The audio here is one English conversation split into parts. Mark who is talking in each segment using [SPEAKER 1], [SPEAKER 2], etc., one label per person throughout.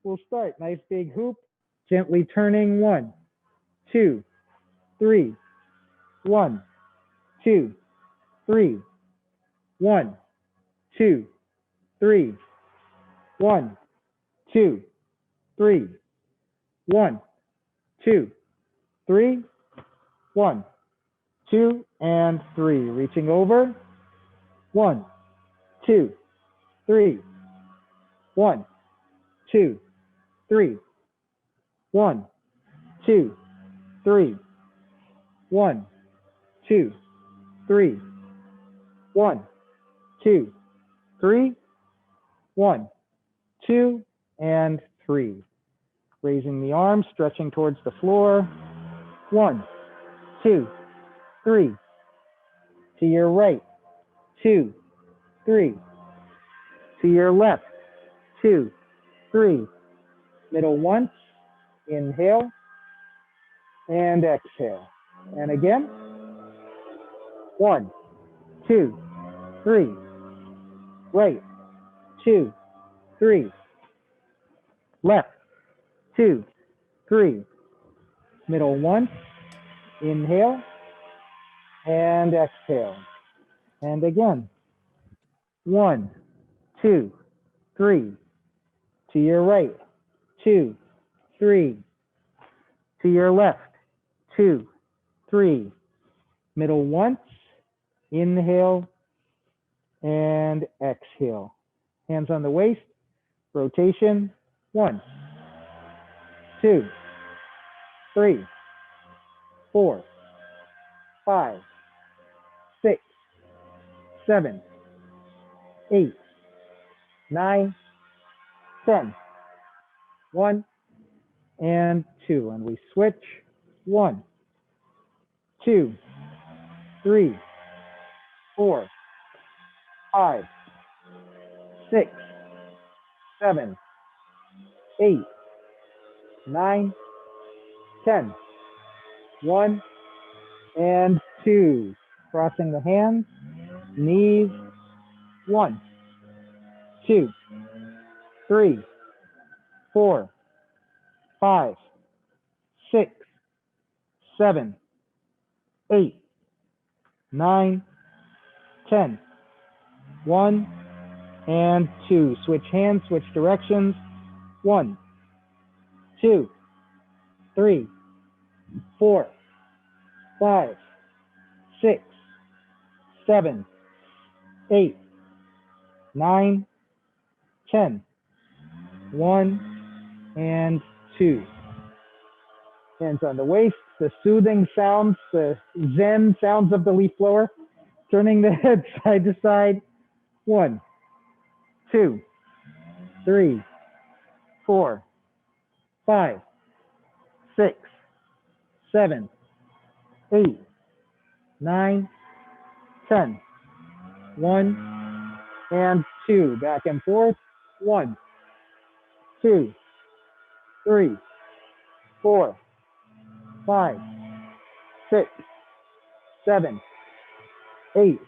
[SPEAKER 1] We'll start. Nice big hoop. Gently turning. 1, 2, 3. 1, 2, 3. 1, 2, 3. 1, 2, 3. 1, 2, 3. 1, 2, and 3. Reaching over. 1, 2, 3. 1, 2, 3. 1, 2, 3. 1, 2, 3. 1, 2, 3. 1, 2, and 3. Raising the arms, stretching towards the floor. 1, 2, 3. To your right. 2, 3. To your left. 2, 3. Middle once. Inhale and exhale. And again. 1, 2, 3. Right. 2, 3. Left. 2, 3. Middle once. Inhale and exhale. And again. 1, 2, 3. To your right. 2, 3. To your left. 2, 3. Middle once. Inhale and exhale. Hands on the waist. Rotation. 1, 2, 3, 4, 5, 6, 7, 8, 9, 10. 1 and 2. And we switch. 1, 2, 3, 4, 5, 6, 7, 8, 9, 10. 1 and 2. Crossing the hands, knees. 1, 2, 3, 4, 5, 6, 7, 8, 9, 10. 1 and 2. Switch hands, switch directions. 1, 2, 3, 4, 5, 6, 7, 8, 9, 10. 1 and 2. Hands on the waist, the soothing sounds, the zen sounds of the leaf blower. Turning the head side to side. 1, 2, 3, 4, 5, 6, 7, 8, 9, 10. 1 and 2. Back and forth. 1, 2, 3, 4, 5, 6, 7, 8,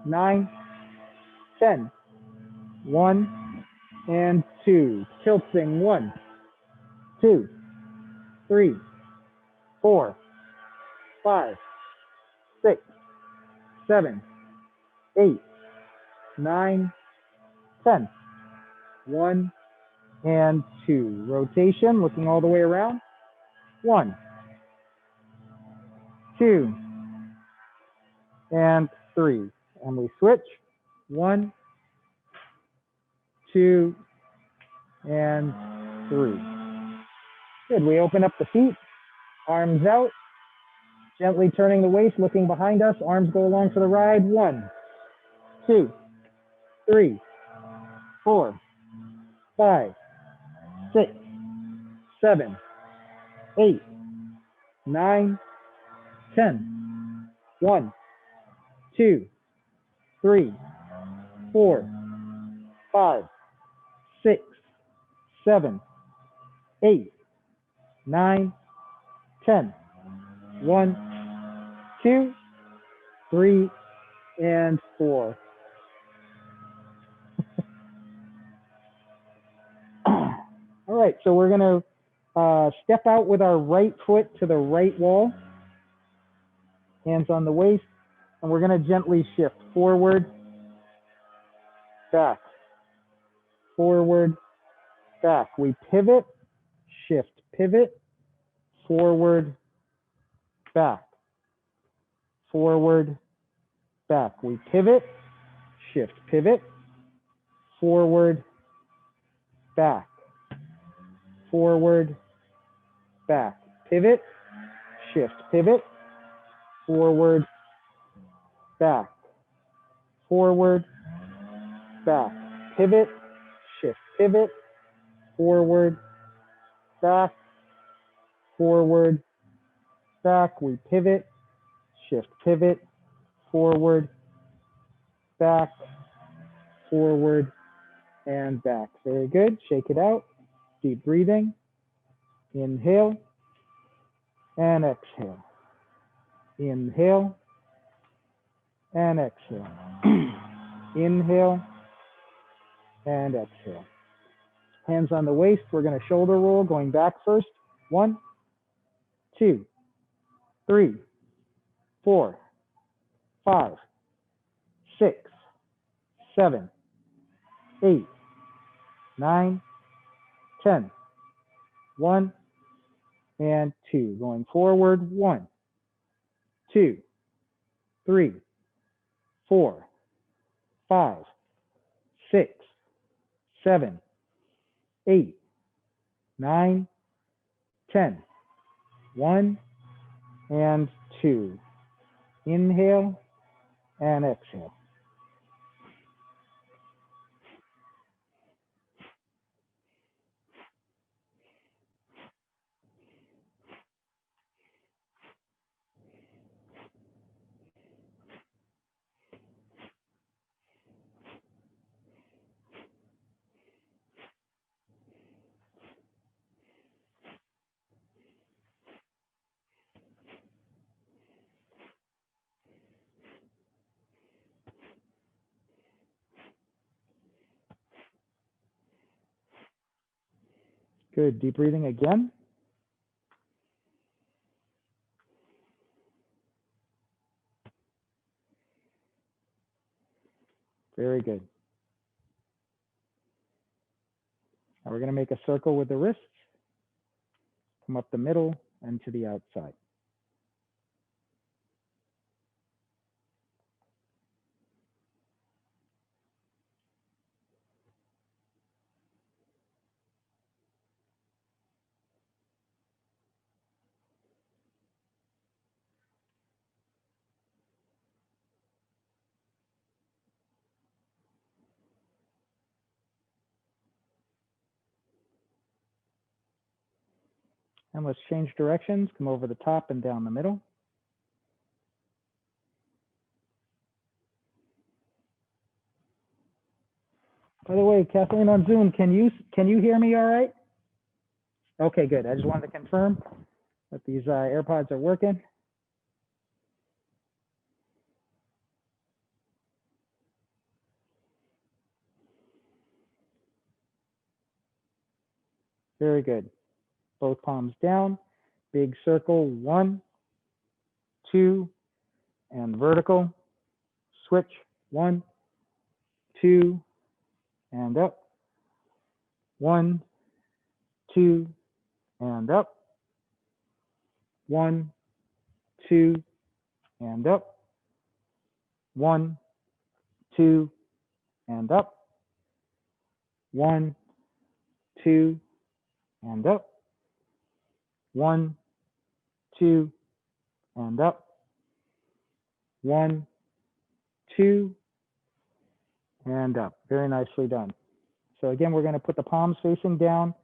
[SPEAKER 1] 9, 10. 1 and 2. Tilting. 1, 2, 3, 4, 5, 6, 7, 8, 9, 10. 1 and 2. Rotation, looking all the way around. 1, 2, and 3. And we switch. 1, 2, and 3. Good. We open up the feet, arms out, gently turning the waist, looking behind us. Arms go along for the ride. 1, 2, 3, 4, 5, 6, 7, 8, 9, 10. 1, 2, 3, 4, 5, 6, 7, 8, 9, 10. 1, 2, 3, and 4. right, so we're going to step out with our right foot to the right wall, hands on the waist, and we're going to gently shift forward, back, forward, back. We pivot, shift, pivot, forward, back, forward, back. We pivot, shift, pivot, forward, back, forward, back. Pivot, shift, pivot, forward, back, forward, back. Pivot, shift, pivot, forward, back, forward, back. We pivot, shift, pivot, forward, back, forward, and back. Very good. Shake it out. Deep breathing. Inhale and exhale. Inhale and exhale. Inhale and exhale. Hands on the waist. We're going to shoulder roll, going back first. 1, 2, 3, 4, 5, 6, 7, 8, 9, 10. 1 and 2. Going forward. 1, 2, 3, 4, 5, 6, 7, 8, 9, 10. 1 and 2. Inhale and exhale. Good. Deep breathing again. Very good. Now we're going to make a circle with the wrists. Come up the middle and to the outside. And let's change directions. Come over the top and down the middle. By the way, Kathleen on Zoom, can you hear me all right? Okay, good. I just wanted to confirm that these AirPods are working. Very good. Both palms down. Big circle. 1, 2, and vertical. Switch. 1, 2, and up. 1, 2, and up. 1, 2, and up. 1, 2, and up. 1, 2, and up. 1, 2, and up. 1, 2, and up. Very nicely done. So again, we're going to put the palms facing down,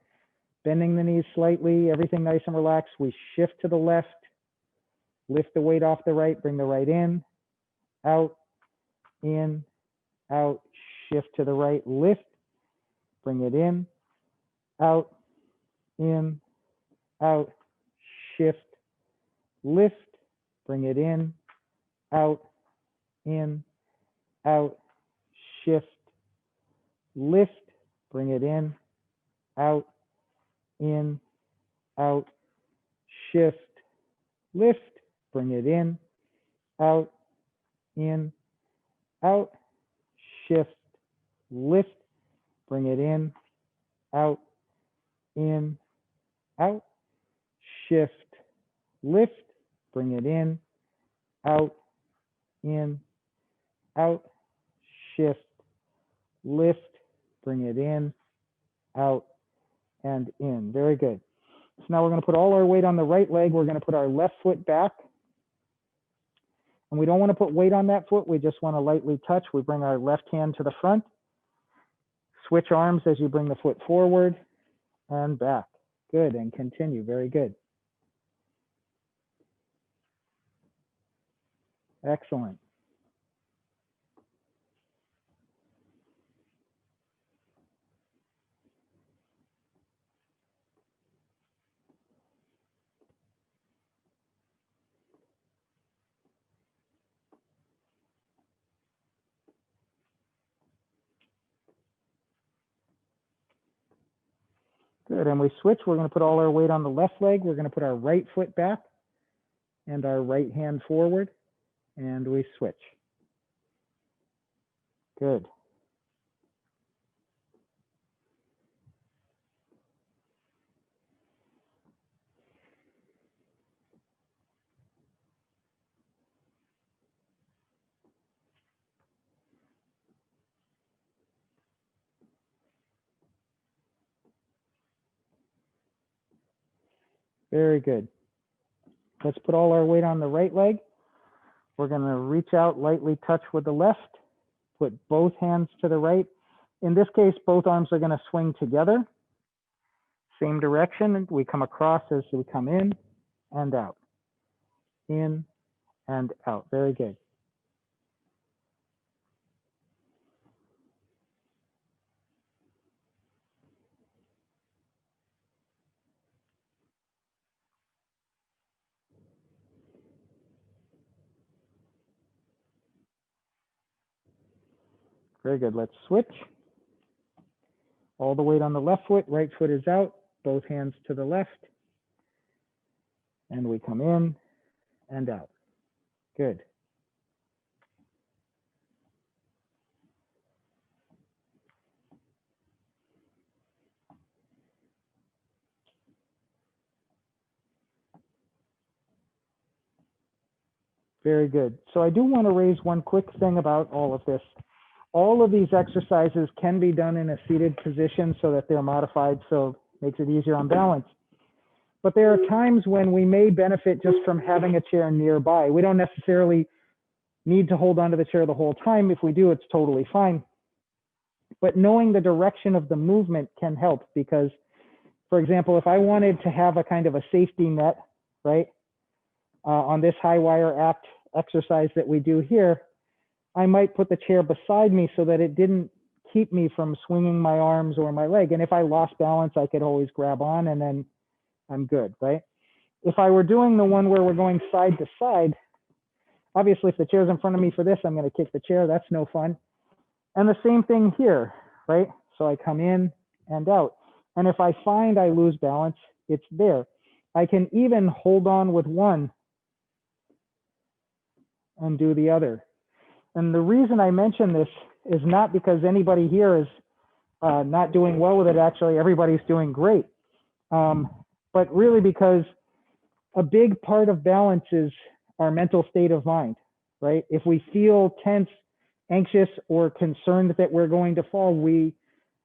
[SPEAKER 1] bending the knees slightly, everything nice and relaxed. We shift to the left, lift the weight off the right, bring the right in, out, shift to the right, lift, bring it out, shift, lift, bring it out, shift, lift, bring it out, in, out, shift, lift, bring it in, out, shift, lift, bring it in, out, shift, lift, bring it in, out, shift, lift, bring it in, out, and in. Very good. So now we're going to put all our weight on the right leg. We're going to put our left foot back. And we don't want to put weight on that foot. We just want to lightly touch. We bring our left hand to the front. Switch arms as you bring the foot forward and back. Good, and continue. Very good. Excellent. Good, and we switch. We're going to put all our weight on the left leg. We're going to put our right foot back and our right hand forward, and we switch. Good. Very good. Let's put all our weight on the right leg. We're going to reach out, lightly touch with the left, put both hands to the right. In this case, both arms are going to swing together. Same direction. We come across as we come in and out. In and out. Very good. Very good. Let's switch. All the weight on the left foot. Right foot is out. Both hands to the left. And we come in and out. Good. Very good. So I do want to raise one quick thing about all of this. All of these exercises can be done in a seated position so that they're modified, so it makes it easier on balance. But there are times when we may benefit just from having a chair nearby. We don't necessarily need to hold onto the chair the whole time. If we do, it's totally fine. But knowing the direction of the movement can help because, for example, if I wanted to have a kind of a safety net, right, on this high wire act exercise that we do here, I might put the chair beside me so that it didn't keep me from swinging my arms or my leg. And if I lost balance, I could always grab on and then I'm good, right? If I were doing the one where we're going side to side, obviously if the chair's in front of me for this, I'm going to kick the chair. That's no fun. And the same thing here, right? So I come in and out. And if I find I lose balance, it's there. I can even hold on with one and do the other. And the reason I mention this is not because anybody here is not doing well with it. Actually, everybody's doing great. But really because a big part of balance is our mental state of mind, right? If we feel tense, anxious, or concerned that we're going to fall,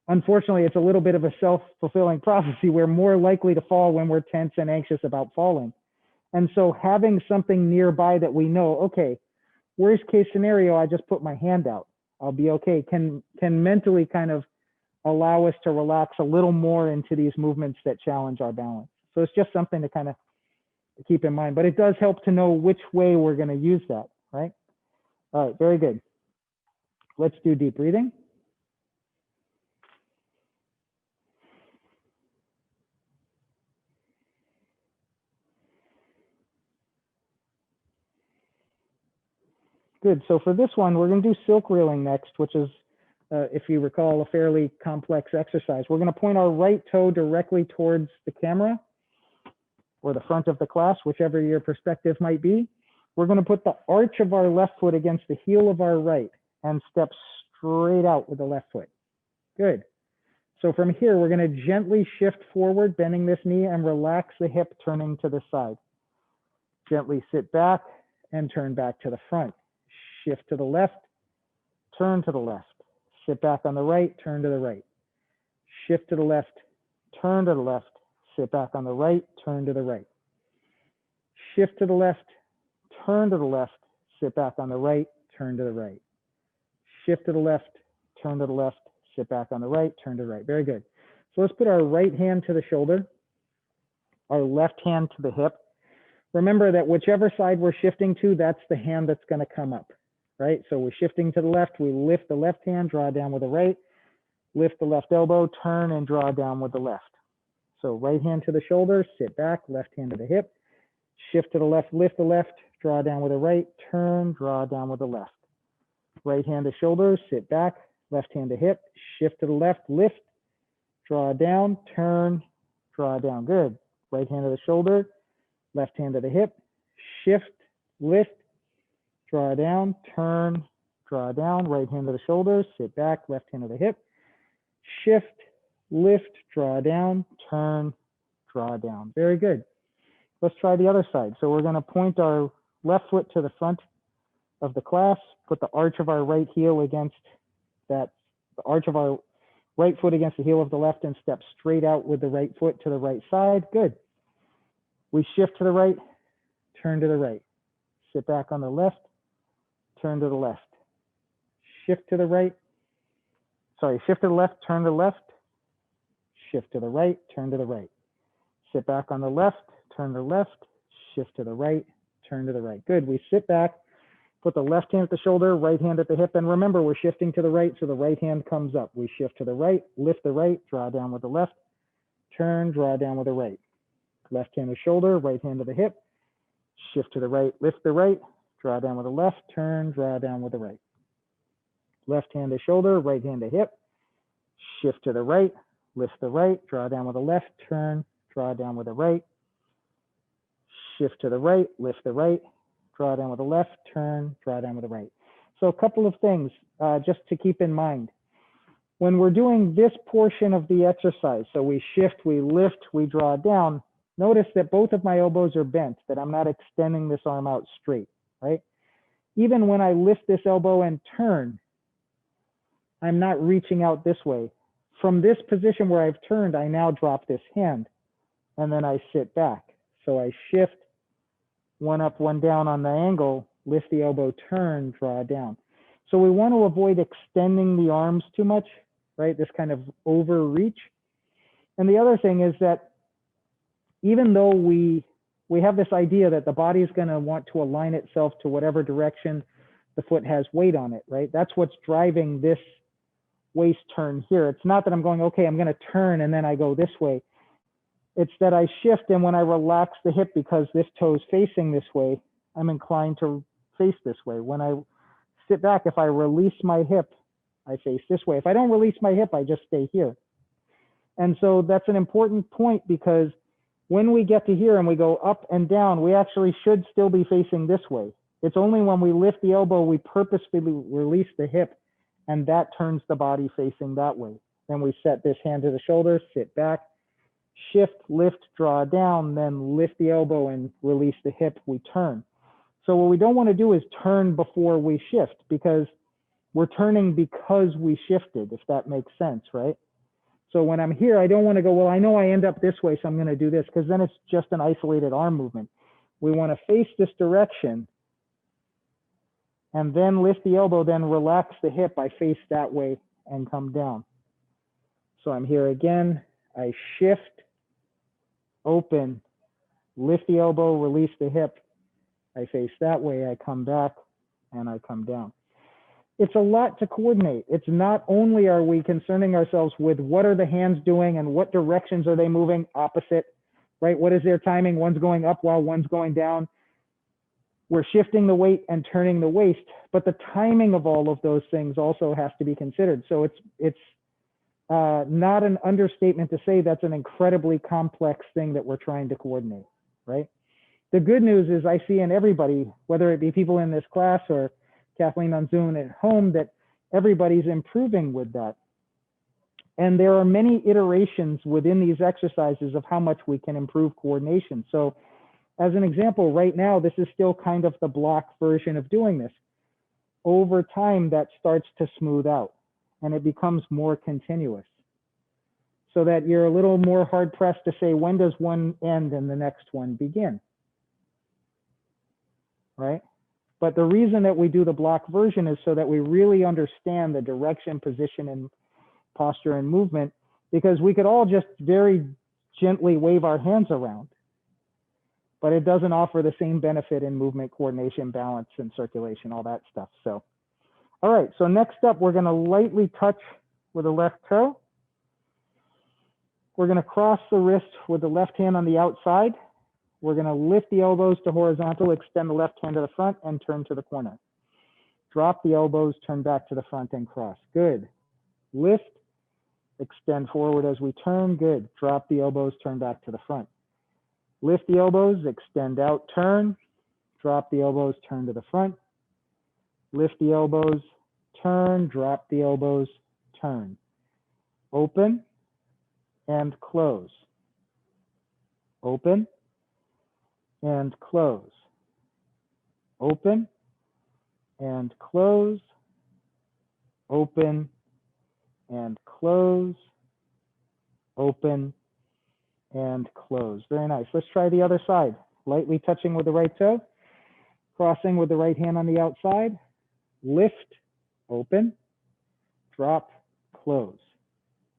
[SPEAKER 1] unfortunately, it's a little bit of a self-fulfilling prophecy. We're more likely to fall when we're tense and anxious about falling. And so having something nearby that we know, okay, worst case scenario, I just put my hand out, I'll be okay, can mentally kind of allow us to relax a little more into these movements that challenge our balance. So it's just something to kind of keep in mind, but it does help to know which way we're going to use that, right? All right, very good. Let's do deep breathing. Good. So for this one, we're going to do silk reeling next, which is if you recall, a fairly complex exercise. We're going to point our right toe directly towards the camera or the front of the class, whichever your perspective might be. We're going to put the arch of our left foot against the heel of our right and step straight out with the left foot. Good. So from here, we're going to gently shift forward, bending this knee, and relax the hip, turning to the side. Gently sit back and turn back to the front. Shift to the left, turn to the left. Sit back on the right, turn to the right. Shift to the left, turn to the left. Sit back on the right, turn to the right. Shift to the left, turn to the left. Sit back on the right, turn to the right. Shift to the left, turn to the left. Sit back on the right, turn to the right. Very good. So let's put our right hand to the shoulder, our left hand to the hip. Remember that whichever side we're shifting to, that's the hand that's going to come up, right? So we're shifting to the left, we lift the left hand, draw down with the right, lift the left elbow, turn and draw down with the left. So right hand to the shoulder, sit back, left hand to the hip, shift to the left, lift the left, draw down with the right, turn, draw down with the left. Right hand to shoulder, sit back, left hand to hip, shift to the left, lift, draw down, turn, draw down. Good. Right hand to the shoulder, left hand to the hip, shift, lift, draw down, turn, draw down. Right hand to the shoulder, sit back, left hand to the hip, shift, lift, draw down, turn, draw down. Very good. Let's try the other side. So we're going to point our left foot to the front of the class, put the arch of our right heel against the arch of our right foot against the heel of the left and step straight out with the right foot to the right side. Good. We shift to the right, turn to the right. Sit back on the left, turn to the left. Shift to the right. Shift to the left, turn to the left. Shift to the right, turn to the right. Sit back on the left, turn to the left. Shift to the right, turn to the right. Good. We sit back. Put the left hand at the shoulder, right hand at the hip. And remember, we're shifting to the right, so the right hand comes up. We shift to the right, lift the right, draw down with the left, turn, draw down with the right. Left hand to shoulder, right hand to the hip. Shift to the right, lift the right, draw down with the left, turn, draw down with the right. Left hand to shoulder, right hand to hip. Shift to the right, lift the right, draw down with the left, turn, draw down with the right. Shift to the right, lift the right, draw down with the left, turn, draw down with the right. So a couple of things just to keep in mind. When we're doing this portion of the exercise, so we shift, we lift, we draw down, notice that both of my elbows are bent, that I'm not extending this arm out straight, right? Even when I lift this elbow and turn, I'm not reaching out this way. From this position where I've turned, I now drop this hand, and then I sit back. So I shift, one up, one down on the angle, lift the elbow, turn, draw down. So we want to avoid extending the arms too much, right? This kind of overreach. And the other thing is that even though we have this idea that the body is going to want to align itself to whatever direction the foot has weight on it, right? That's what's driving this waist turn here. It's not that I'm going, okay, I'm going to turn and then I go this way. It's that I shift, and when I relax the hip because this toe is facing this way, I'm inclined to face this way. When I sit back, if I release my hip, I face this way. If I don't release my hip, I just stay here. And so that's an important point, because when we get to here and we go up and down, we actually should still be facing this way. It's only when we lift the elbow, we purposefully release the hip, and that turns the body facing that way. Then we set this hand to the shoulder, sit back, shift, lift, draw down, then lift the elbow and release the hip, we turn. So what we don't want to do is turn before we shift, because we're turning because we shifted, if that makes sense, right? So when I'm here, I don't want to go, well, I know I end up this way, so I'm going to do this, because then it's just an isolated arm movement. We want to face this direction and then lift the elbow, then relax the hip. I face that way and come down. So I'm here again. I shift, open, lift the elbow, release the hip. I face that way, I come back, and I come down. It's a lot to coordinate. It's not only are we concerning ourselves with what are the hands doing and what directions are they moving opposite, right? What is their timing? One's going up while one's going down. we're shifting the weight and turning the waist, but the timing of all of those things also has to be considered. So it's not an understatement to say that's an incredibly complex thing that we're trying to coordinate, right? The good news is I see in everybody, whether it be people in this class or Kathleen on Zoom at home, that everybody's improving with that. And there are many iterations within these exercises of how much we can improve coordination. So as an example, right now, this is still kind of the block version of doing this. Over time, that starts to smooth out and it becomes more continuous, so that you're a little more hard pressed to say, when does one end and the next one begin, right? But the reason that we do the block version is so that we really understand the direction, position, and posture and movement, because we could all just very gently wave our hands around, but it doesn't offer the same benefit in movement, coordination, balance, and circulation, all that stuff. So, all right, so next up, we're gonna lightly touch with the left toe. We're gonna cross the wrist with the left hand on the outside. We're gonna lift the elbows to horizontal, extend the left hand to the front and turn to the corner. Drop the elbows, turn back to the front and cross. Good. Lift, extend forward as we turn. Good. Drop the elbows, turn back to the front. Lift the elbows, extend out, turn. Drop the elbows, turn to the front. Lift the elbows, turn, drop the elbows, turn. Open and close. Open and close. Open and close. Open and close. Open and close. Very nice. Let's try the other side. Lightly touching with the right toe, crossing with the right hand on the outside. Lift, open, drop, close.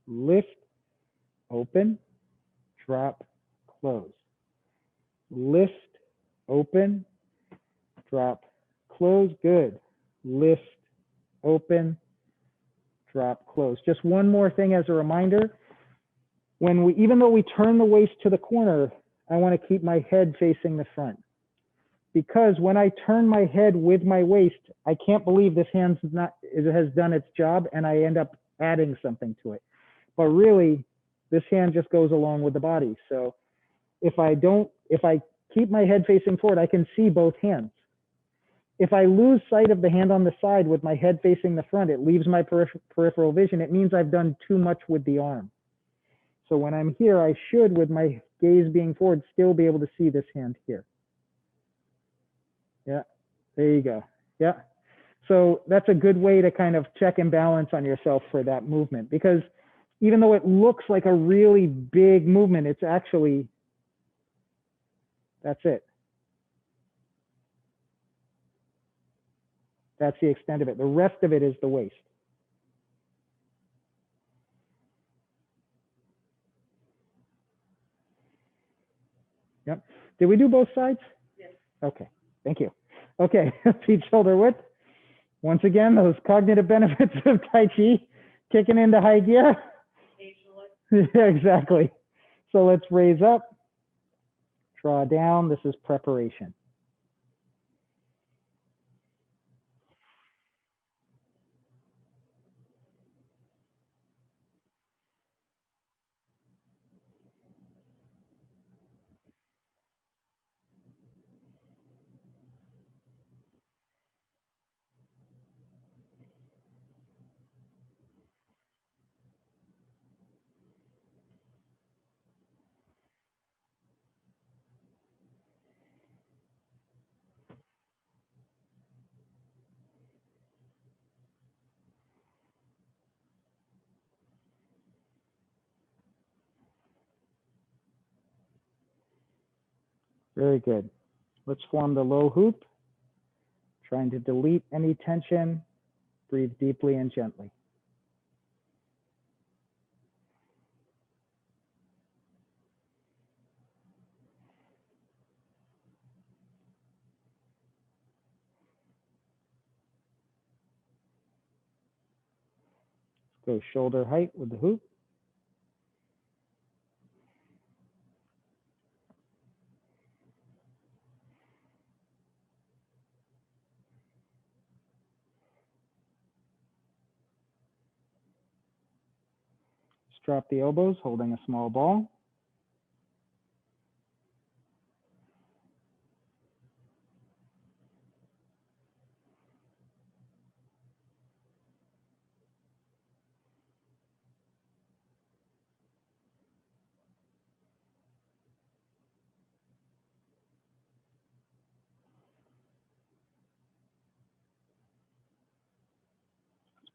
[SPEAKER 1] Lift, open, drop, close. Lift, open, drop, close. Good. Lift, open, drop, close. Just one more thing as a reminder. Even though we turn the waist to the corner, I want to keep my head facing the front. Because when I turn my head with my waist, I can't believe this hand has done its job and I end up adding something to it. But really, this hand just goes along with the body. So if I keep my head facing forward, I can see both hands. If I lose sight of the hand on the side with my head facing the front, it leaves my peripheral vision. It means I've done too much with the arm. So when I'm here, I should, with my gaze being forward, still be able to see this hand here. Yeah, there you go. Yeah. So that's a good way to kind of check and balance on yourself for that movement, because even though it looks like a really big movement, it's actually, that's it. That's the extent of it. The rest of it is the waist. Yep. Did we do both sides? Yes. Okay. Thank you. Okay. Feet shoulder width. Once again, those cognitive benefits of Tai Chi kicking into high gear. Yeah, exactly. So let's raise up, draw down. This is preparation. Very good. Let's form the low hoop, trying to delete any tension. Breathe deeply and gently. Go shoulder height with the hoop. drop the elbows, holding a small ball.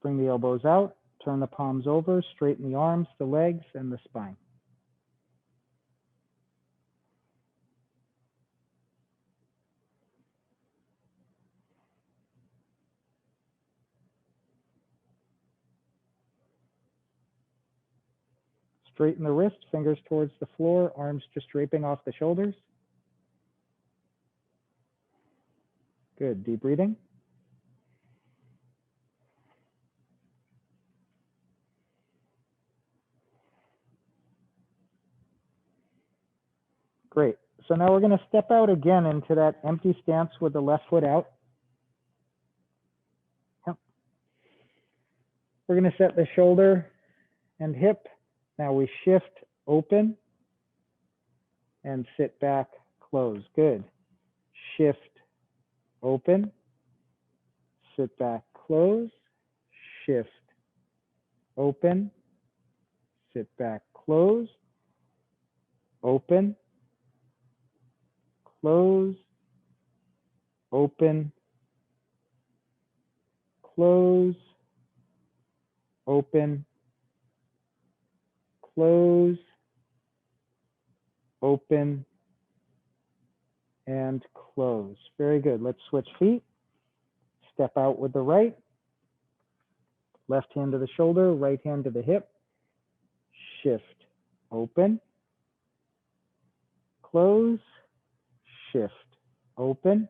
[SPEAKER 1] Bring the elbows out, turn the palms over, straighten the arms, the legs, and the spine. Straighten the wrist, fingers towards the floor, arms just draping off the shoulders. Good, deep breathing. Great. So now we're going to step out again into that empty stance with the left foot out. We're going to set the shoulder and hip. Now we shift, open, and sit back, close. Good. Shift, open, sit back, close, shift, open, sit back, close, open, close, open, close, open, close, open, and close. Very good. Let's switch feet. Step out with the right. Left hand to the shoulder, right hand to the hip. Shift, open, close, shift, open,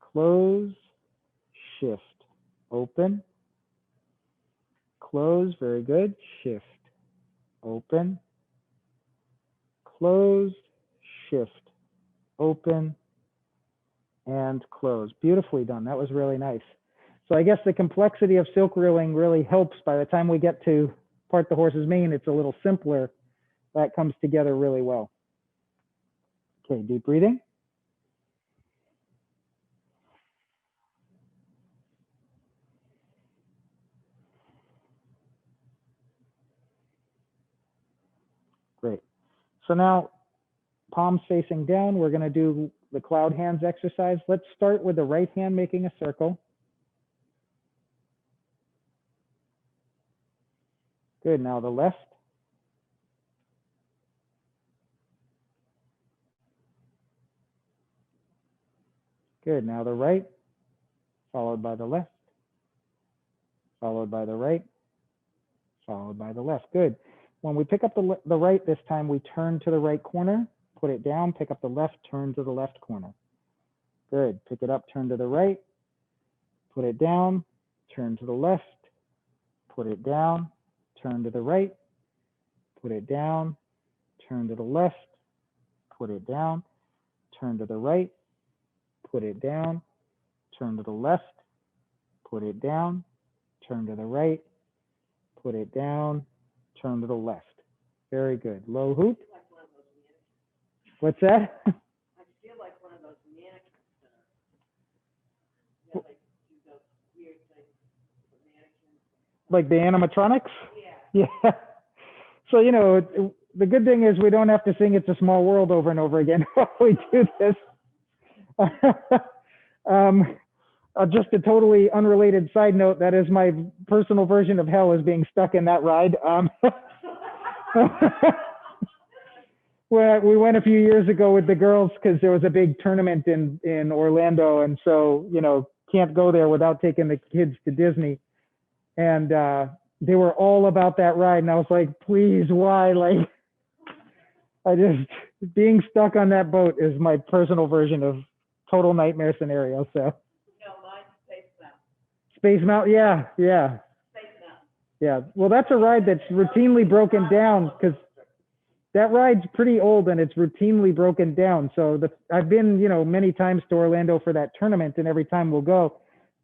[SPEAKER 1] close, shift, open, close. Very good. Shift, open, close, shift, open, and close. Beautifully done. That was really nice. So I guess the complexity of silk reeling really helps. By the time we get to part the horse's mane, it's a little simpler. That comes together really well. Okay, deep breathing. Great. So now, palms facing down, we're going to do the cloud hands exercise. Let's start with the right hand making a circle. Good. Now the left. Good. Now the right, followed by the left, followed by the right, followed by the left. Good. When we pick up the right this time, we turn to the right corner, put it down, pick up the left, turn to the left corner. Good. Pick it up, turn to the right, put it down, turn to the left, put it down, turn to the right, put it down, turn to the left, put it down, turn to the right, put it down, turn to the left, put it down, turn to the right, put it down, turn to the left. Very good. Low hoop. What's that?
[SPEAKER 2] I feel like one of those mannequins that are, you know, like do those weird things with mannequins.
[SPEAKER 1] Like the animatronics?
[SPEAKER 2] Yeah.
[SPEAKER 1] Yeah. So, you know, the good thing is we don't have to sing It's a Small World over and over again while we do this. Just a totally unrelated side note, that is my personal version of hell, is being stuck in that ride. We went a few years ago with the girls because there was a big tournament in Orlando, and so, you know, can't go there without taking the kids to Disney. And they were all about that ride, and I was like, please, why? Like, being stuck on that boat is my personal version of total nightmare scenario. So.
[SPEAKER 2] No, mine's Space Mountain.
[SPEAKER 1] Space Mountain, yeah.
[SPEAKER 2] Space Mountain.
[SPEAKER 1] Yeah, well, that's a ride that's routinely broken down because that ride's pretty old and it's routinely broken down. So I've been, you know, many times to Orlando for that tournament, and every time we'll go.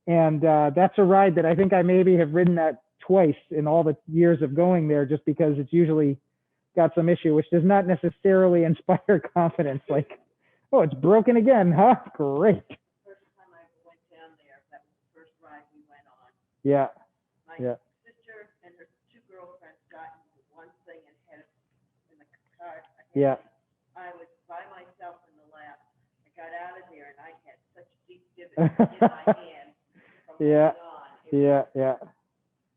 [SPEAKER 1] And that's a ride that I think I maybe have ridden that twice in all the years of going there, just because it's usually got some issue, which does not necessarily inspire confidence. Like, oh, it's broken again, huh? Great.
[SPEAKER 2] First time I went down there, that was the first ride we went on.
[SPEAKER 1] Yeah.
[SPEAKER 2] My
[SPEAKER 1] Yeah.
[SPEAKER 2] sister and her two girlfriends got into one thing and had it in the car.
[SPEAKER 1] Yeah.
[SPEAKER 2] I was by myself in the lap. I got out of there and I had such deep divots in my hand from
[SPEAKER 1] Yeah.
[SPEAKER 2] holding on.
[SPEAKER 1] Yeah. Yeah.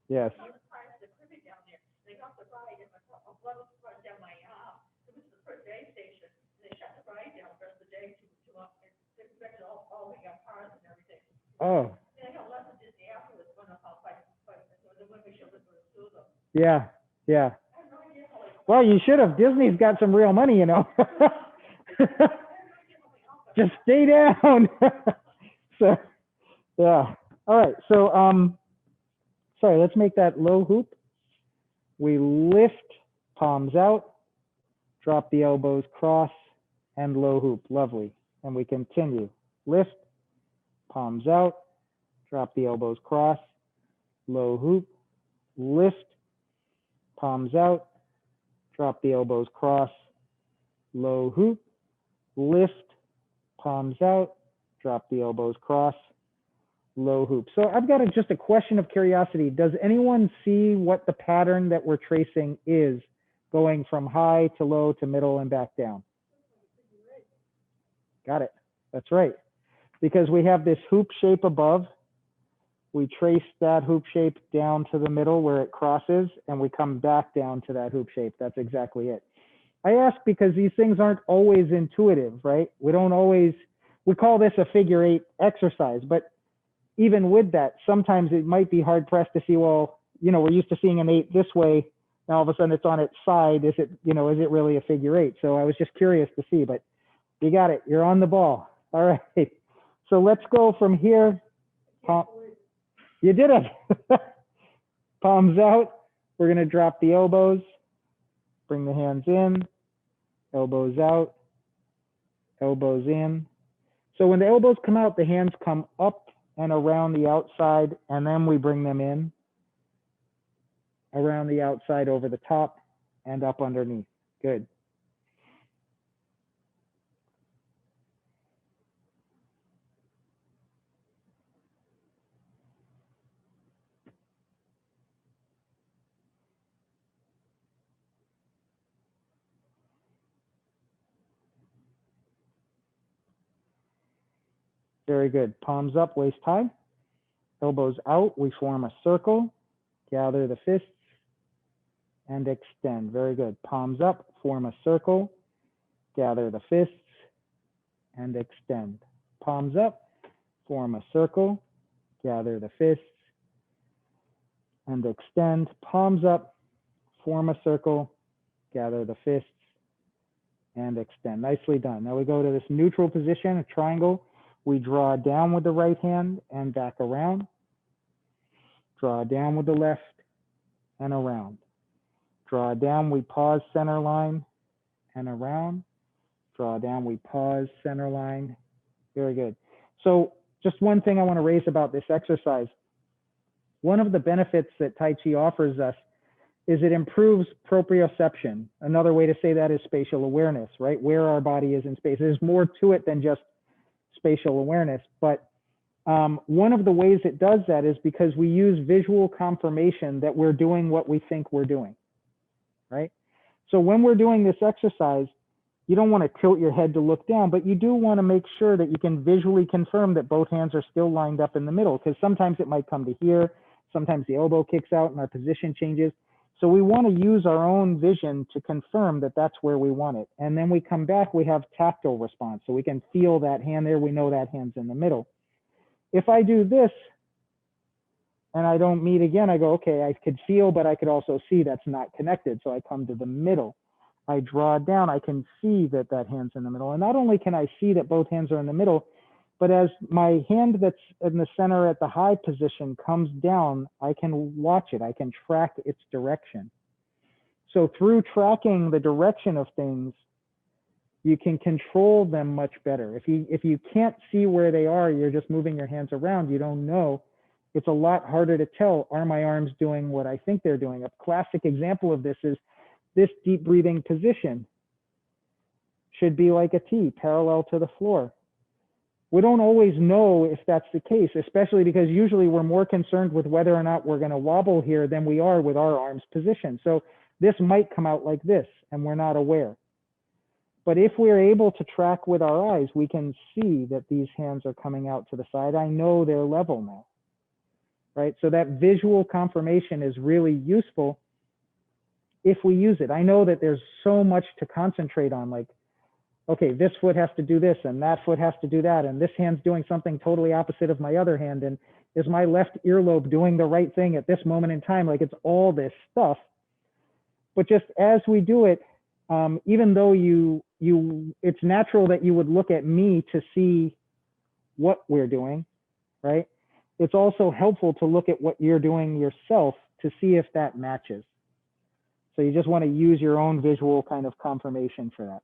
[SPEAKER 1] Yes.
[SPEAKER 2] I was part of the cribbing down there. They got the ride and my blood was running down my arm. It was the first day station. And they shut the ride down for the day to expect all the cars and everything.
[SPEAKER 1] Oh.
[SPEAKER 2] And I got lessons just afterwards when we showed them to them.
[SPEAKER 1] Yeah. Yeah. Well, you should have. Disney's got some real money, you know. Just stay down. So, yeah. All right. So, sorry, let's make that low hoop. We lift, palms out, drop the elbows, cross, and low hoop. Lovely. And we continue. Lift, palms out, drop the elbows, cross, low hoop, lift, palms out, drop the elbows, cross, low hoop, lift, palms out, drop the elbows, cross, low hoop. So I've got just a question of curiosity. Does anyone see what the pattern that we're tracing is, going from high to low to middle and back down? Got it. That's right. Because we have this hoop shape above. We trace that hoop shape down to the middle where it crosses, and we come back down to that hoop shape. That's exactly it. I ask because these things aren't always intuitive, right? We call this a figure eight exercise, but even with that, sometimes it might be hard pressed to see, well, you know, we're used to seeing an eight this way. Now all of a sudden it's on its side. Is it really a figure eight? So I was just curious to see, but you got it. You're on the ball. All right. So let's go from here. You did it. Palms out. We're going to drop the elbows. Bring the hands in. Elbows out. Elbows in. So when the elbows come out, the hands come up and around the outside, and then we bring them in. Around the outside, over the top, and up underneath. Good. Very good. Palms up, waist high. Elbows out, we form a circle. Gather the fists and extend. Very good. Palms up, form a circle. Gather the fists and extend. Palms up, form a circle. Gather the fists and extend. Palms up, form a circle. Gather the fists and extend. Nicely done. Now we go to this neutral position, a triangle. We draw down with the right hand and back around. Draw down with the left and around. Draw down, we pause center line and around. Draw down, we pause center line. Very good. So just one thing I want to raise about this exercise. One of the benefits that Tai Chi offers us is it improves proprioception. Another way to say that is spatial awareness, right? Where our body is in space. There's more to it than just spatial awareness, but one of the ways it does that is because we use visual confirmation that we're doing what we think we're doing, right? So when we're doing this exercise, you don't want to tilt your head to look down, but you do want to make sure that you can visually confirm that both hands are still lined up in the middle, because sometimes it might come to here, sometimes the elbow kicks out and our position changes. So we want to use our own vision to confirm that that's where we want it. And then we come back, we have tactile response. So we can feel that hand there, we know that hand's in the middle. If I do this and I don't meet again, I go, okay, I could feel, but I could also see that's not connected. So I come to the middle. I draw down, I can see that that hand's in the middle. And not only can I see that both hands are in the middle, but as my hand that's in the center at the high position comes down, I can watch it. I can track its direction. So through tracking the direction of things, you can control them much better. If you can't see where they are, you're just moving your hands around, you don't know. it's a lot harder to tell, are my arms doing what I think they're doing? A classic example of this is this deep breathing position should be like a T, parallel to the floor. We don't always know if that's the case, especially because usually we're more concerned with whether or not we're going to wobble here than we are with our arms position. So this might come out like this, and we're not aware. But if we're able to track with our eyes, we can see that these hands are coming out to the side. I know they're level now, right? So that visual confirmation is really useful if we use it. I know that there's so much to concentrate on, like, okay, this foot has to do this and that foot has to do that, and this hand's doing something totally opposite of my other hand, and is my left earlobe doing the right thing at this moment in time? Like, it's all this stuff. But just as we do it, even though it's natural that you would look at me to see what we're doing, right? It's also helpful to look at what you're doing yourself to see if that matches. So you just want to use your own visual kind of confirmation for that.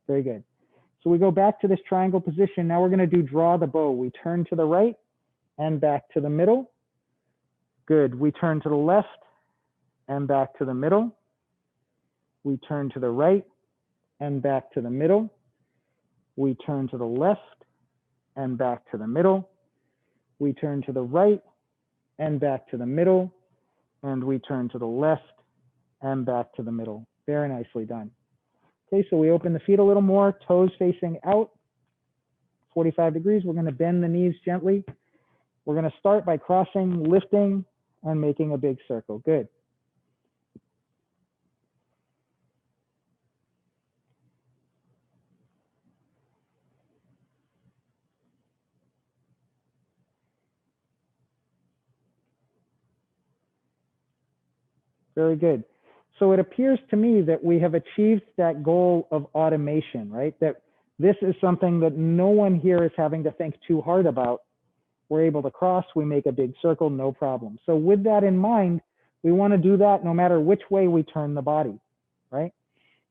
[SPEAKER 1] Very good. So we go back to this triangle position. Now we're going to do draw the bow. We turn to the right and back to the middle. Good. We turn to the left and back to the middle. We turn to the right and back to the middle. We turn to the left and back to the middle. We turn to the right and back to the middle. And we turn to the left and back to the middle. Very nicely done. Okay, so we open the feet a little more, toes facing out, 45 degrees. We're going to bend the knees gently. We're going to start by crossing, lifting, and making a big circle. Good. Very good. So it appears to me that we have achieved that goal of automation, right? That this is something that no one here is having to think too hard about. We're able to cross, we make a big circle, no problem. So with that in mind, we want to do that no matter which way we turn the body, right?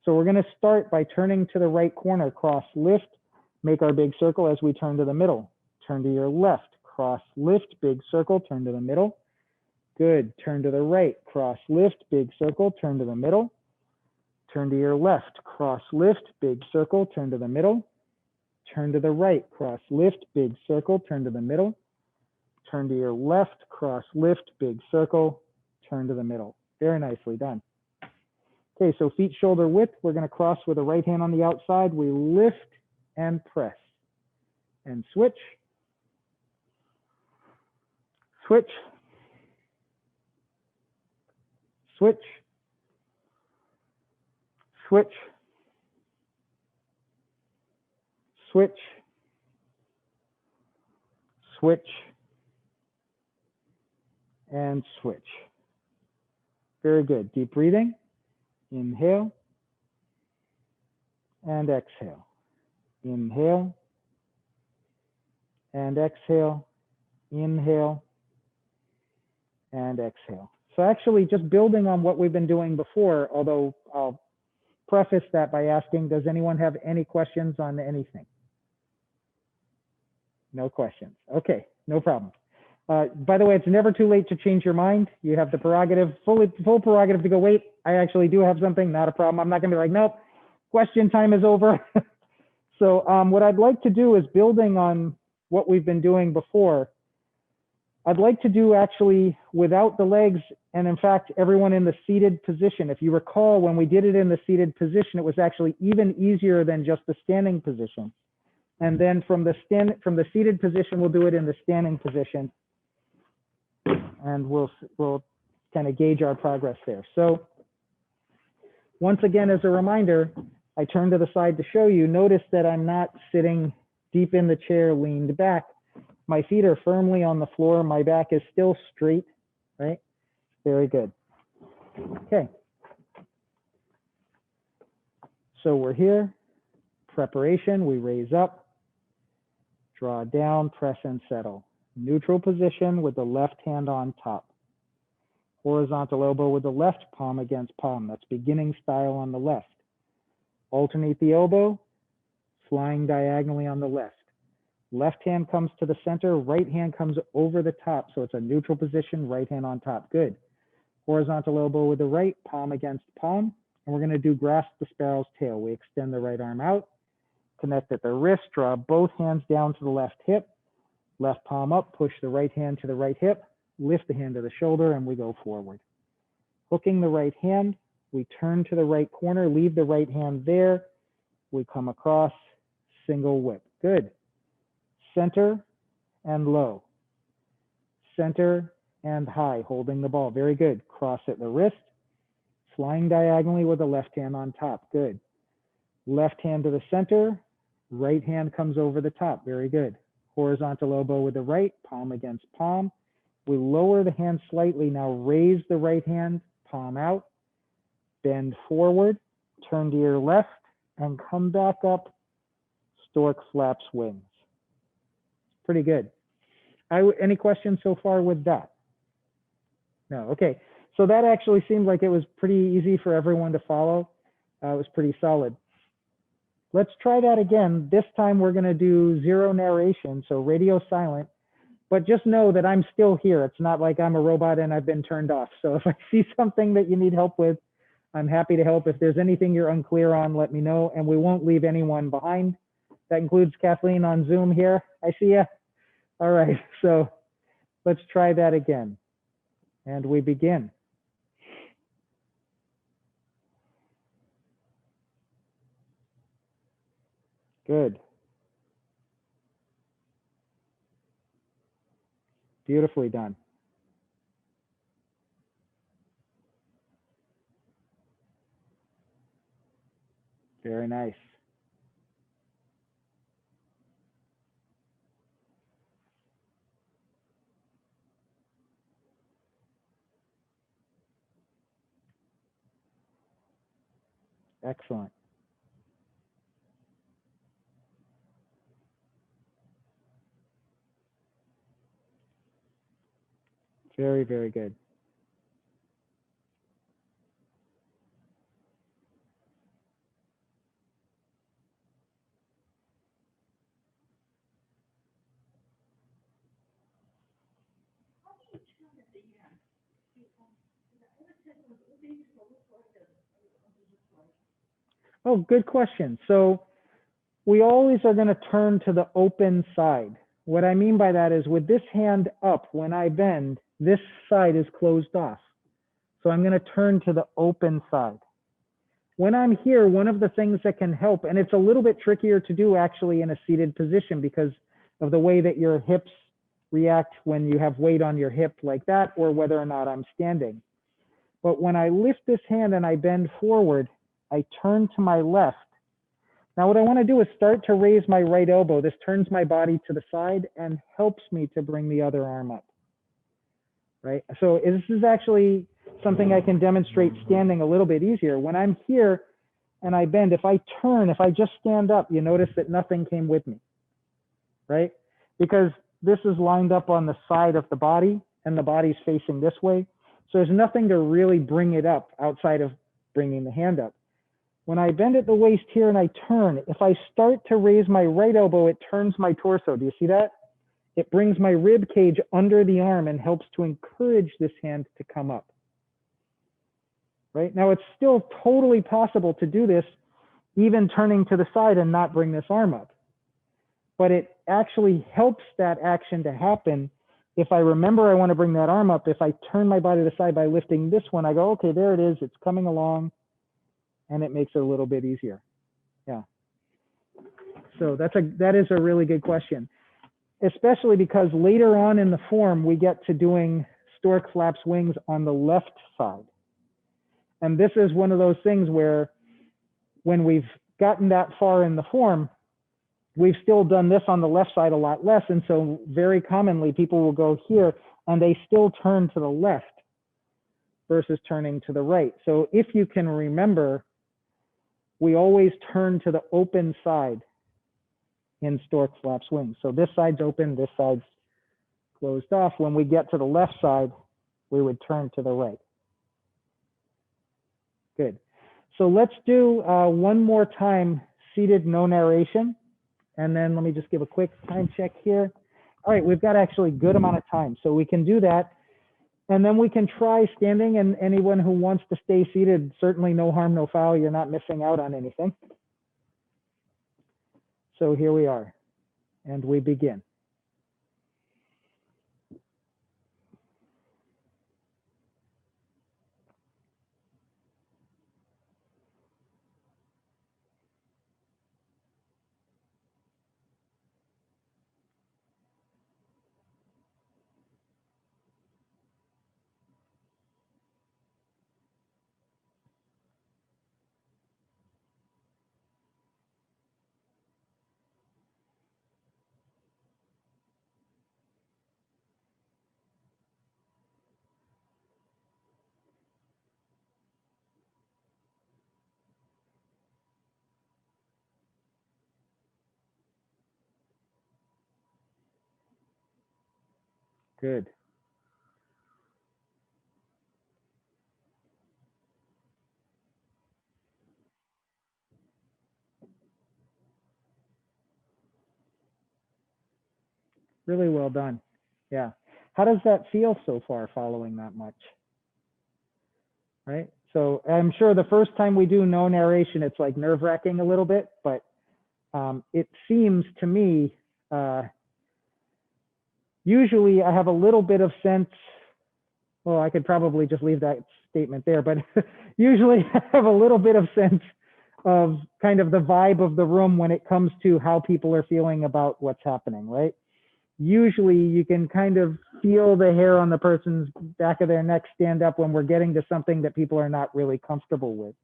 [SPEAKER 1] So we're going to start by turning to the right corner, cross, lift, make our big circle as we turn to the middle. Turn to your left, cross, lift, big circle, turn to the middle. Good. Turn to the right, cross, lift, big circle, turn to the middle. Turn to your left, cross, lift, big circle, turn to the middle. Turn to the right, cross, lift, big circle, turn to the middle. Turn to your left, cross, lift, big circle, turn to the middle. Very nicely done. Okay, so feet shoulder width. We're going to cross with the right hand on the outside. We lift and press and switch. Switch. Switch. Switch. Switch. Switch. And switch. Very good. Deep breathing. Inhale and exhale. Inhale and exhale. Inhale and exhale. So actually just building on what we've been doing before, although I'll preface that by asking, does anyone have any questions on anything? No questions. Okay, no problem. By the way, it's never too late to change your mind. You have the prerogative, full prerogative to go, wait, I actually do have something, not a problem. I'm not gonna be like, nope, question time is over. So what I'd like to do is building on what we've been doing before. I'd like to do actually without the legs, and in fact, everyone in the seated position. If you recall, when we did it in the seated position, it was actually even easier than just the standing position. And then from the seated position, we'll do it in the standing position. And we'll kind of gauge our progress there. So once again, as a reminder, I turn to the side to show you. Notice that I'm not sitting deep in the chair, leaned back. My feet are firmly on the floor. My back is still straight, right? Very good. Okay. So we're here. Preparation, we raise up, draw down, press and settle. Neutral position with the left hand on top. Horizontal elbow with the left, palm against palm. That's beginning style on the left. Alternate the elbow, flying diagonally on the left. Left hand comes to the center, right hand comes over the top. So it's a neutral position, right hand on top. Good. Horizontal elbow with the right, palm against palm. And we're going to do grasp the sparrow's tail. We extend the right arm out, connect at the wrist, draw both hands down to the left hip, left palm up, push the right hand to the right hip, lift the hand to the shoulder, and we go forward. Hooking the right hand, we turn to the right corner, leave the right hand there. We come across, single whip. Good. Center and low. Center and high, holding the ball. Very good. Cross at the wrist, flying diagonally with the left hand on top. Good. Left hand to the center, right hand comes over the top. Very good. Horizontal elbow with the right, palm against palm. We lower the hand slightly. Now raise the right hand, palm out, bend forward, turn to your left, and come back up, stork flaps wings. Pretty good. Any questions so far with that? No, okay. So that actually seemed like it was pretty easy for everyone to follow. It was pretty solid. Let's try that again. This time we're going to do zero narration, so radio silent. But just know that I'm still here. It's not like I'm a robot and I've been turned off. So if I see something that you need help with, I'm happy to help. If there's anything you're unclear on, let me know, and we won't leave anyone behind. That includes Kathleen on Zoom here. I see ya. All right, so let's try that again. And we begin. Good. Beautifully done. Very nice. Excellent. Very, very good. Oh, good question. So we always are going to turn to the open side. What I mean by that is with this hand up, when I bend, this side is closed off. So I'm going to turn to the open side. When I'm here, one of the things that can help, and it's a little bit trickier to do actually in a seated position because of the way that your hips react when you have weight on your hip like that, or whether or not I'm standing. But when I lift this hand and I bend forward, I turn to my left. Now what I want to do is start to raise my right elbow. This turns my body to the side and helps me to bring the other arm up, right? So this is actually something I can demonstrate standing a little bit easier. When I'm here and I bend, if I turn, if I just stand up, you notice that nothing came with me, right? Because this is lined up on the side of the body and the body's facing this way. So there's nothing to really bring it up outside of bringing the hand up. When I bend at the waist here and I turn, if I start to raise my right elbow, it turns my torso. Do you see that? It brings my rib cage under the arm and helps to encourage this hand to come up. Right? Now, it's still totally possible to do this, even turning to the side and not bring this arm up. But it actually helps that action to happen. If I remember I want to bring that arm up, if I turn my body to the side by lifting this one, I go, okay, there it is. It's coming along. And it makes it a little bit easier. Yeah. So that is a really good question, especially because later on in the form, we get to doing stork flaps wings on the left side. And this is one of those things where when we've gotten that far in the form, we've still done this on the left side a lot less. And so very commonly people will go here and they still turn to the left versus turning to the right. So if you can remember, we always turn to the open side in stork flaps wings. So this side's open, this side's closed off. When we get to the left side, we would turn to the right. Good. So let's do one more time seated, no narration. And then let me just give a quick time check here. All right, we've got actually a good amount of time, so we can do that. And then we can try standing, and anyone who wants to stay seated, certainly no harm, no foul. You're not missing out on anything. So here we are, and we begin. Good. Really well done. Yeah. How does that feel so far, following that much? Right? So I'm sure the first time we do no narration, it's like nerve-wracking a little bit, but it seems to me, usually I have a little bit of sense. Well, I could probably just leave that statement there, but usually I have a little bit of sense of kind of the vibe of the room when it comes to how people are feeling about what's happening, right? Usually you can kind of feel the hair on the person's back of their neck stand up when we're getting to something that people are not really comfortable with.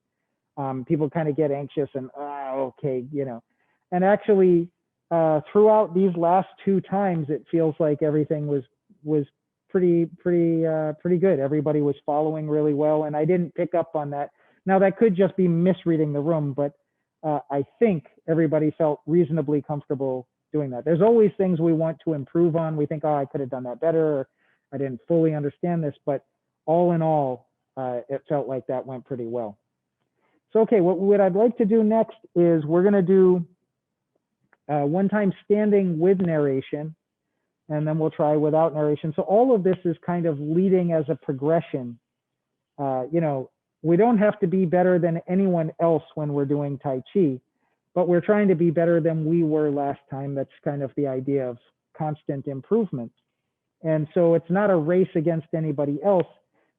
[SPEAKER 1] People kind of get anxious and, okay, you know. And actually, throughout these last two times, it feels like everything was pretty good. Everybody was following really well, and I didn't pick up on that. Now, that could just be misreading the room, but I think everybody felt reasonably comfortable doing that. There's always things we want to improve on. We think, oh, I could have done that better, or I didn't fully understand this, but all in all, it felt like that went pretty well. So, okay, what I'd like to do next is we're going to do one time standing with narration, and then we'll try without narration. So all of this is kind of leading as a progression. You know, we don't have to be better than anyone else when we're doing Tai Chi, but we're trying to be better than we were last time. That's kind of the idea of constant improvement. And so it's not a race against anybody else,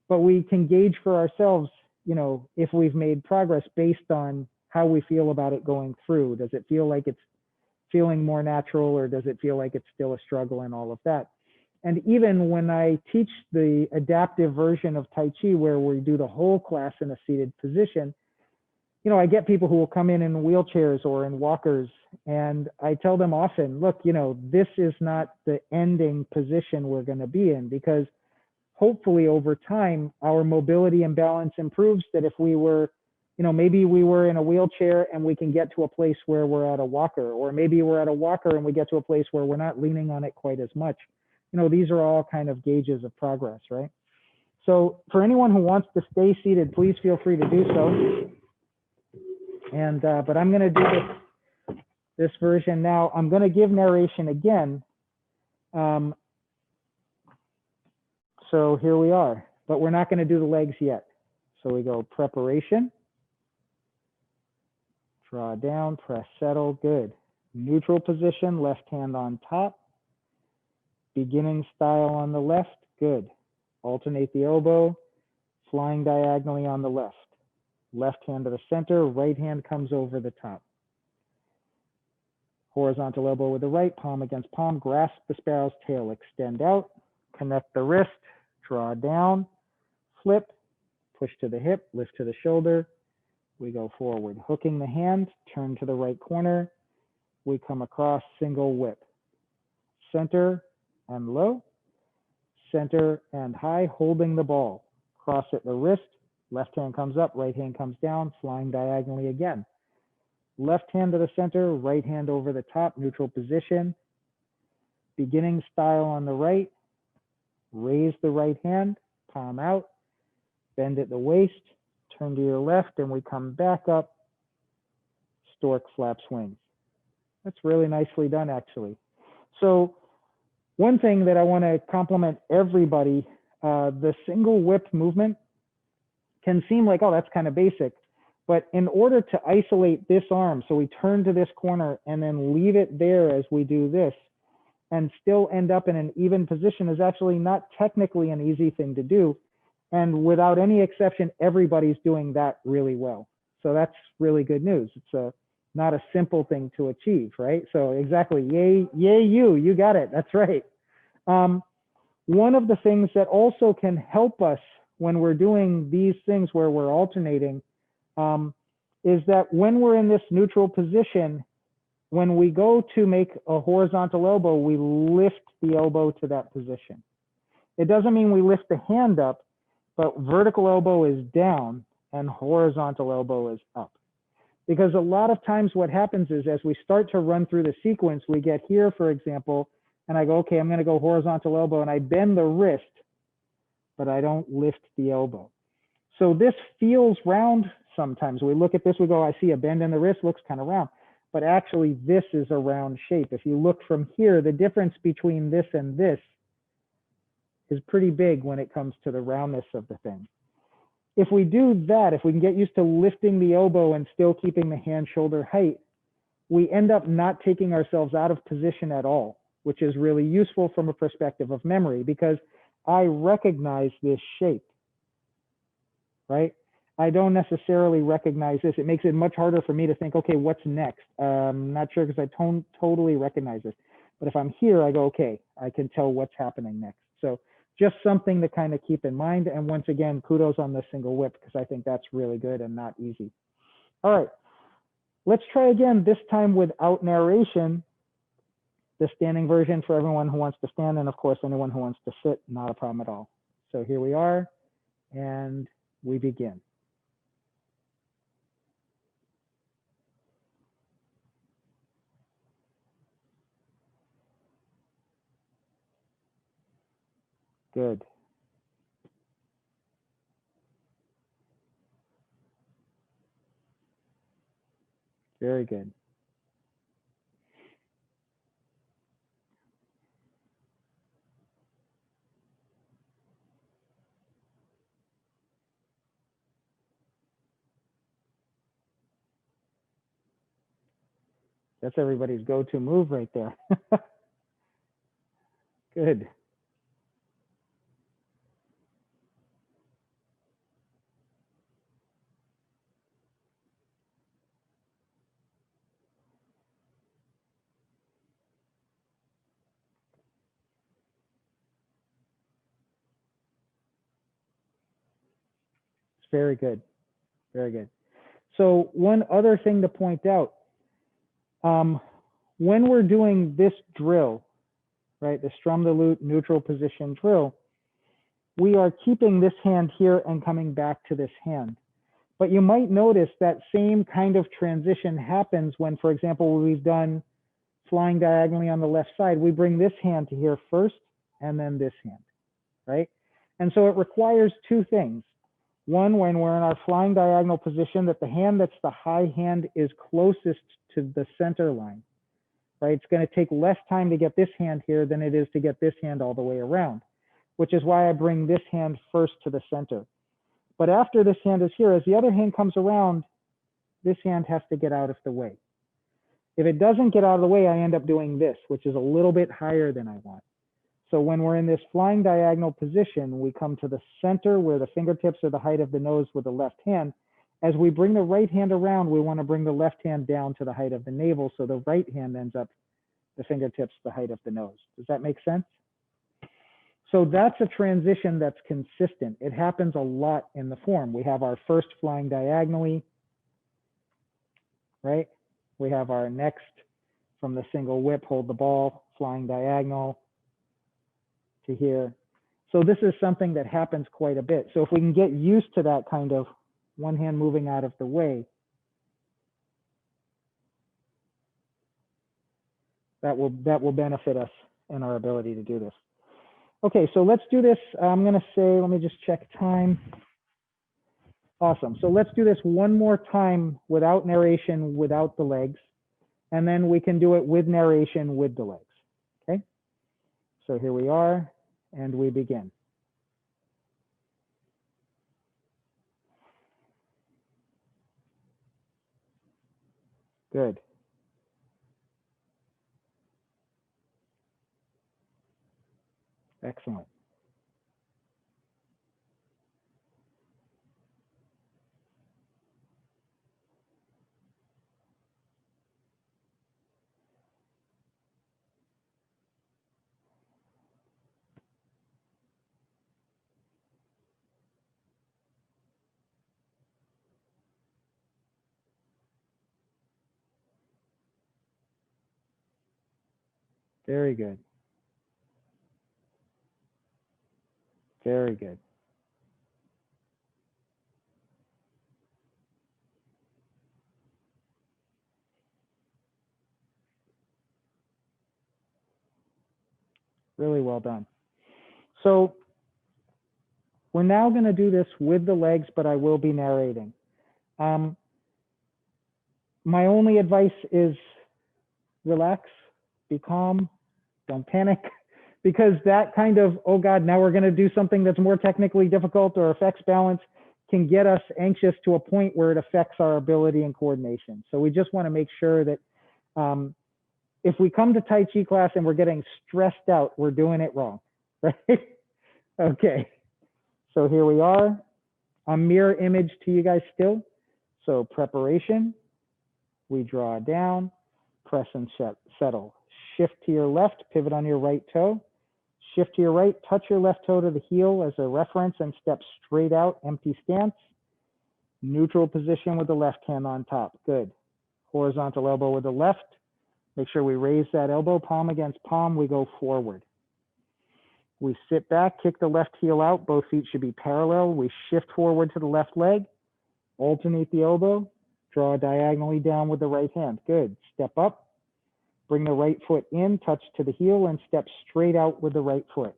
[SPEAKER 1] but we can gauge for ourselves, you know, if we've made progress based on how we feel about it going through. Does it feel like it's feeling more natural, or does it feel like it's still a struggle, and all of that? And even when I teach the adaptive version of Tai Chi, where we do the whole class in a seated position, you know, I get people who will come in wheelchairs or in walkers, and I tell them often, look, you know, this is not the ending position we're going to be in, because hopefully over time, our mobility and balance improves, that if we were, you know, maybe we were in a wheelchair and we can get to a place where we're at a walker, or maybe we're at a walker and we get to a place where we're not leaning on it quite as much. You know, these are all kind of gauges of progress, right? So for anyone who wants to stay seated, please feel free to do so. And, but I'm going to do this version now. I'm going to give narration again. So here we are, but we're not going to do the legs yet. So we go preparation, draw down, press settle, good. Neutral position, left hand on top. Beginning style on the left, good. Alternate the elbow, flying diagonally on the left. Left hand to the center, right hand comes over the top. Horizontal elbow with the right, palm against palm, grasp the sparrow's tail, extend out, connect the wrist, draw down, flip, push to the hip, lift to the shoulder. We go forward, hooking the hand, turn to the right corner. We come across, single whip. Center and low, center and high, holding the ball. Cross at the wrist, left hand comes up, right hand comes down, flying diagonally again. Left hand to the center, right hand over the top, neutral position. Beginning style on the right, raise the right hand, palm out, bend at the waist, turn to your left, and we come back up, stork flaps wings. That's really nicely done, actually. So one thing that I want to compliment everybody, the single whip movement can seem like, oh, that's kind of basic. But in order to isolate this arm, so we turn to this corner and then leave it there as we do this, and still end up in an even position is actually not technically an easy thing to do. And without any exception, everybody's doing that really well. So that's really good news. It's not a simple thing to achieve, right? So exactly, yay, you got it, that's right. One of the things that also can help us when we're doing these things where we're alternating is that when we're in this neutral position, when we go to make a horizontal elbow, we lift the elbow to that position. It doesn't mean we lift the hand up, but vertical elbow is down and horizontal elbow is up. Because a lot of times what happens is as we start to run through the sequence, we get here, for example, and I go, okay, I'm going to go horizontal elbow, and I bend the wrist, but I don't lift the elbow. So this feels round sometimes. We look at this, we go, I see a bend in the wrist, looks kind of round. But actually, this is a round shape. If you look from here, the difference between this and this is pretty big when it comes to the roundness of the thing. If we do that, if we can get used to lifting the elbow and still keeping the hand shoulder height, we end up not taking ourselves out of position at all, which is really useful from a perspective of memory because I recognize this shape, right? I don't necessarily recognize this. It makes it much harder for me to think, okay, what's next? I'm not sure because I don't totally recognize this. But if I'm here, I go, okay, I can tell what's happening next. So just something to kind of keep in mind. And once again, kudos on the single whip because I think that's really good and not easy. All right, let's try again, this time without narration. The standing version for everyone who wants to stand, and of course, anyone who wants to sit, not a problem at all. So here we are, and we begin. Good. Very good. That's everybody's go-to move right there. Good. It's very good. Very good. So one other thing to point out, when we're doing this drill, right, the strum the lute neutral position drill, we are keeping this hand here and coming back to this hand. But you might notice that same kind of transition happens when, for example, we've done flying diagonally on the left side, we bring this hand to here first and then this hand, right? And so it requires two things. One, when we're in our flying diagonal position, that the hand that's the high hand is closest to the center line, right? It's going to take less time to get this hand here than it is to get this hand all the way around, which is why I bring this hand first to the center. But after this hand is here, as the other hand comes around, this hand has to get out of the way. If it doesn't get out of the way, I end up doing this, which is a little bit higher than I want. So when we're in this flying diagonal position, we come to the center where the fingertips are the height of the nose with the left hand. As we bring the right hand around, we want to bring the left hand down to the height of the navel, so the right hand ends up the fingertips the height of the nose. Does that make sense? So that's a transition that's consistent. It happens a lot in the form. We have our first flying diagonally, right? We have our next from the single whip, hold the ball, flying diagonal to here. So this is something that happens quite a bit. So if we can get used to that kind of one hand moving out of the way, that will benefit us in our ability to do this. Okay, so let's do this. I'm going to say, let me just check time. Awesome. So let's do this one more time without narration, without the legs. and then we can do it with narration with the legs. Okay, so here we are, and we begin. Good. Excellent. Very good. Very good. Really well done. So we're now going to do this with the legs, but I will be narrating. My only advice is relax, be calm, don't panic, because that kind of, oh God, now we're going to do something that's more technically difficult or affects balance can get us anxious to a point where it affects our ability and coordination. So we just want to make sure that if we come to Tai Chi class and we're getting stressed out, we're doing it wrong, right? Okay, so here we are. A mirror image to you guys still. So preparation, we draw down, press and settle. Shift to your left, pivot on your right toe. Shift to your right, touch your left toe to the heel as a reference and step straight out, empty stance. Neutral position with the left hand on top, good. Horizontal elbow with the left. Make sure we raise that elbow, palm against palm, we go forward. We sit back, kick the left heel out, both feet should be parallel. We shift forward to the left leg, alternate the elbow, draw diagonally down with the right hand. Good. Step up, bring the right foot in, touch to the heel, and step straight out with the right foot.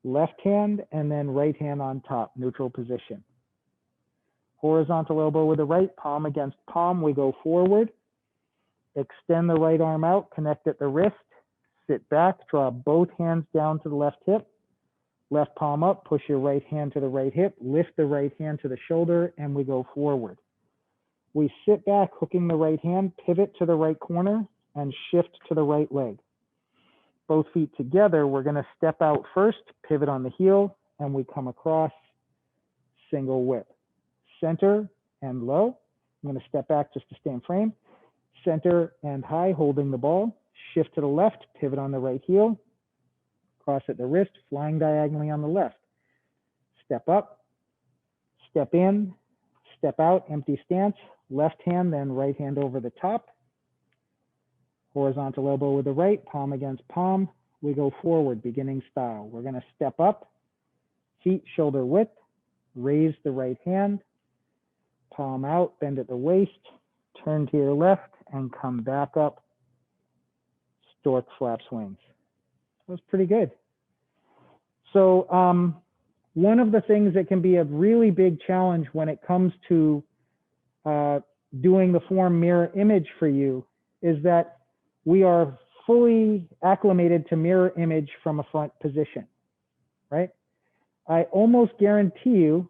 [SPEAKER 1] Left hand and then right hand on top, neutral position. Horizontal elbow with the right, palm against palm, we go forward. Extend the right arm out, connect at the wrist, sit back, draw both hands down to the left hip. Left palm up, push your right hand to the right hip, lift the right hand to the shoulder, and we go forward. We sit back, hooking the right hand, pivot to the right corner, and shift to the right leg. Both feet together, we're going to step out first, pivot on the heel, and we come across, single whip. Center and low. I'm going to step back just to stay in frame. Center and high, holding the ball. Shift to the left, pivot on the right heel. Cross at the wrist, flying diagonally on the left. Step up, step in, step out, empty stance. Left hand, then right hand over the top. Horizontal elbow with the right, palm against palm. We go forward, beginning style. We're going to step up, feet shoulder width, raise the right hand, palm out, bend at the waist, turn to your left, and come back up, stork flaps wings. That was pretty good. So one of the things that can be a really big challenge when it comes to doing the form mirror image for you is that we are fully acclimated to mirror image from a front position, right? I almost guarantee you,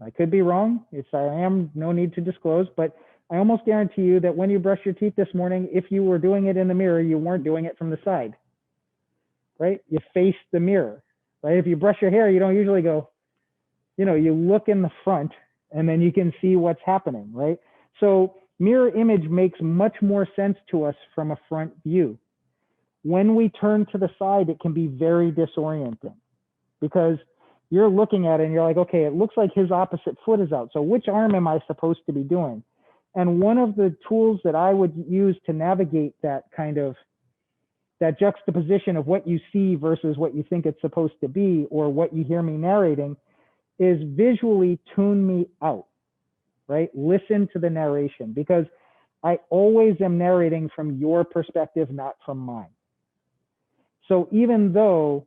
[SPEAKER 1] I could be wrong, no need to disclose, but I almost guarantee you that when you brush your teeth this morning, if you were doing it in the mirror, you weren't doing it from the side, right? You face the mirror, right? If you brush your hair, you don't usually go, you look in the front and then you can see what's happening, right? So mirror image makes much more sense to us from a front view. When we turn to the side, it can be very disorienting because you're looking at it and you're like, okay, it looks like his opposite foot is out. So which arm am I supposed to be doing? And one of the tools that I would use to navigate that juxtaposition of what you see versus what you think it's supposed to be or what you hear me narrating is visually tune me out, right? Listen to the narration because I always am narrating from your perspective, not from mine. So even though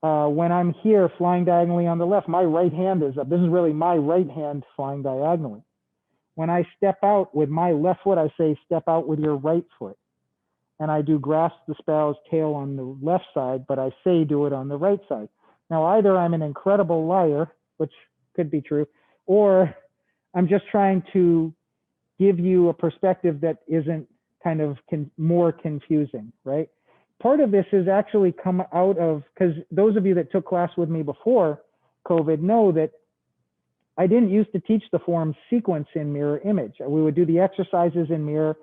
[SPEAKER 1] when I'm here flying diagonally on the left, my right hand is up. This is really my right hand flying diagonally. When I step out with my left foot, I say step out with your right foot. and I do grasp the sparrow's tail on the left side, but I say do it on the right side. Now, either I'm an incredible liar, which could be true, or I'm just trying to give you a perspective that isn't kind of more confusing, right? Part of this has actually come out of, because those of you that took class with me before COVID know that I didn't used to teach the form sequence in mirror image. We would do the exercises in mirror,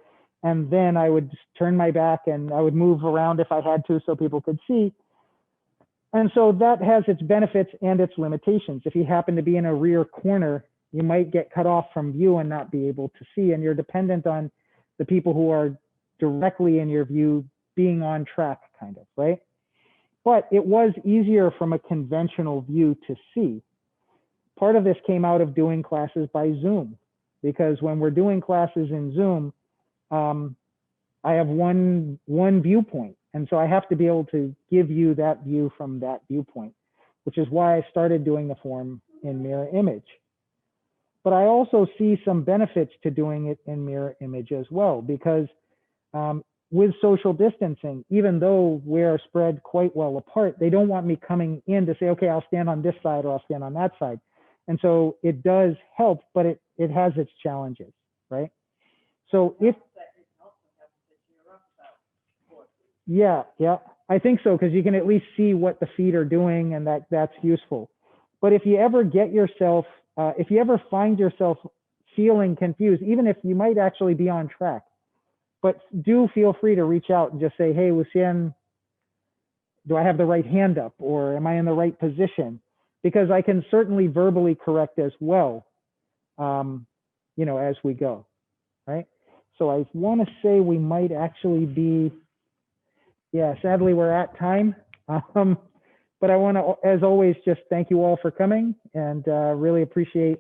[SPEAKER 1] and then I would turn my back and I would move around if I had to so people could see. And so that has its benefits and its limitations. If you happen to be in a rear corner, you might get cut off from view and not be able to see, and you're dependent on the people who are directly in your view being on track, kind of, right? But it was easier from a conventional view to see. Part of this came out of doing classes by Zoom, because when we're doing classes in Zoom, I have one viewpoint. And so I have to be able to give you that view from that viewpoint, which is why I started doing the form in mirror image. But I also see some benefits to doing it in mirror image as well, because with social distancing, even though we're spread quite well apart, they don't want me coming in to say, okay, I'll stand on this side or I'll stand on that side. And so it does help, but it has its challenges, right? So if, yeah, I think so, because you can at least see what the feet are doing, and that's useful. But if you ever get yourself, if you ever find yourself feeling confused, even if you might actually be on track, but do feel free to reach out and just say, hey, Lucien, do I have the right hand up, or am I in the right position? Because I can certainly verbally correct as well, you know, as we go, right? So I want to say we might actually be, yeah, sadly we're at time. But I want to, as always, just thank you all for coming, and really appreciate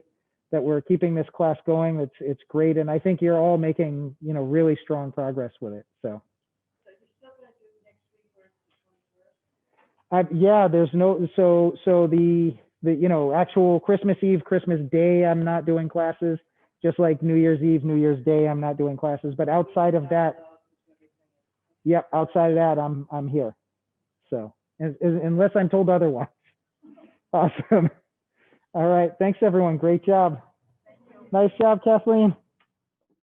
[SPEAKER 1] that we're keeping this class going. It's great, and I think you're all making, you know, really strong progress with it. So. Yeah, there's no, so the you know, actual Christmas Eve, Christmas Day, I'm not doing classes. Just like New Year's Eve, New Year's Day, I'm not doing classes. But outside of that, yep, outside of that, I'm here. So unless I'm told otherwise. Awesome. All right, thanks everyone. Great job. Nice job, Kathleen.